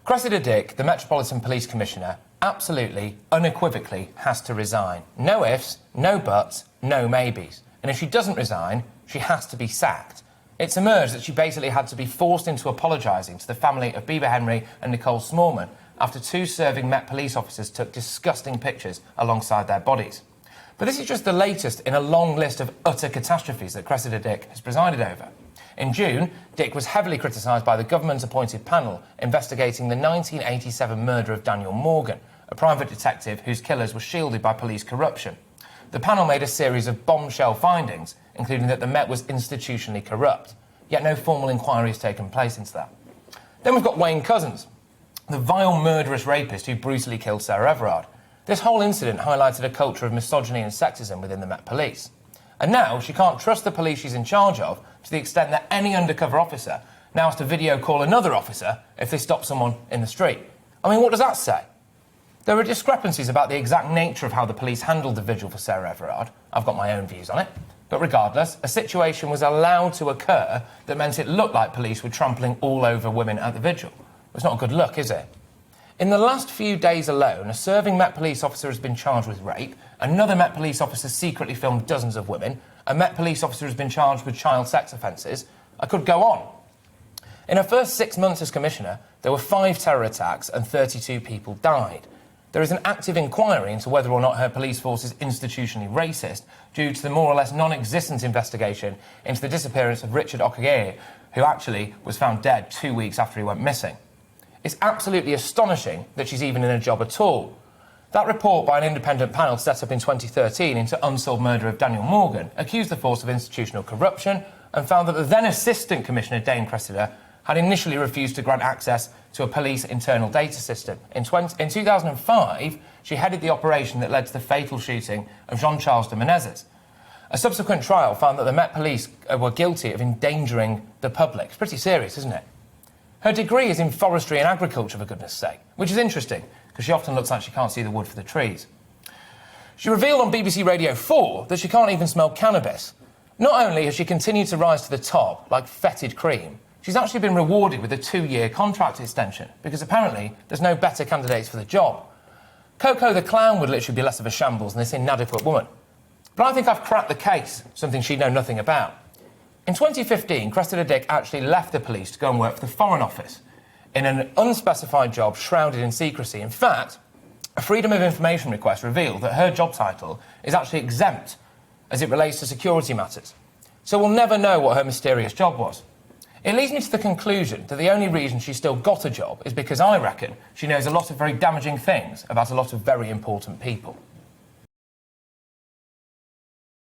Cressida Dick, the Metropolitan Police Commissioner, absolutely, unequivocally has to resign. No ifs, no buts, no maybes. And if she doesn't resign, she has to be sacked. It's emerged that she basically had to be forced into apologising to the family of Bieber Henry and Nicole Smallman after two serving Met police officers took disgusting pictures alongside their bodies. But this is just the latest in a long list of utter catastrophes that Cressida Dick has presided over. In June, Dick was heavily criticised by the government-appointed panel investigating the 1987 murder of Daniel Morgan, a private detective whose killers were shielded by police corruption. The panel made a series of bombshell findings, including that the Met was institutionally corrupt, yet no formal inquiry has taken place into that. Then we've got Wayne Couzens, the vile murderous rapist who brutally killed Sarah Everard. This whole incident highlighted a culture of misogyny and sexism within the Met Police. And now she can't trust the police she's in charge of to the extent that any undercover officer now has to video call another officer if they stop someone in the street. I mean, what does that say? There are discrepancies about the exact nature of how the police handled the vigil for Sarah Everard. I've got my own views on it. But regardless, a situation was allowed to occur that meant it looked like police were trampling all over women at the vigil. It's not a good look, is it? In the last few days alone, a serving Met police officer has been charged with rape, another Met police officer secretly filmed dozens of women, a Met police officer has been charged with child sex offences. I could go on. In her first 6 months as Commissioner, there were 5 terror attacks and 32 people died. There is an active inquiry into whether or not her police force is institutionally racist due to the more or less non-existent investigation into the disappearance of Richard Okeye, who actually was found dead 2 weeks after he went missing. It's absolutely astonishing that she's even in a job at all. That report by an independent panel set up in 2013 into unsolved murder of Daniel Morgan accused the force of institutional corruption and found that the then Assistant Commissioner, Dame Cressida, had initially refused to grant access to a police internal data system. In 2005, she headed the operation that led to the fatal shooting of Jean-Charles de Menezes. A subsequent trial found that the Met Police were guilty of endangering the public. It's pretty serious, isn't it? Her degree is in forestry and agriculture, for goodness sake, which is interesting, because she often looks like she can't see the wood for the trees. She revealed on BBC Radio 4 that she can't even smell cannabis. Not only has she continued to rise to the top like fetid cream, she's actually been rewarded with a 2-year contract extension, because apparently there's no better candidates for the job. Coco the Clown would literally be less of a shambles than this inadequate woman. But I think I've cracked the case, something she'd know nothing about. In 2015, Cressida Dick actually left the police to go and work for the Foreign Office in an unspecified job shrouded in secrecy. In fact, a Freedom of Information request revealed that her job title is actually exempt as it relates to security matters. So we'll never know what her mysterious job was. It leads me to the conclusion that the only reason she still got a job is because I reckon she knows a lot of very damaging things about a lot of very important people.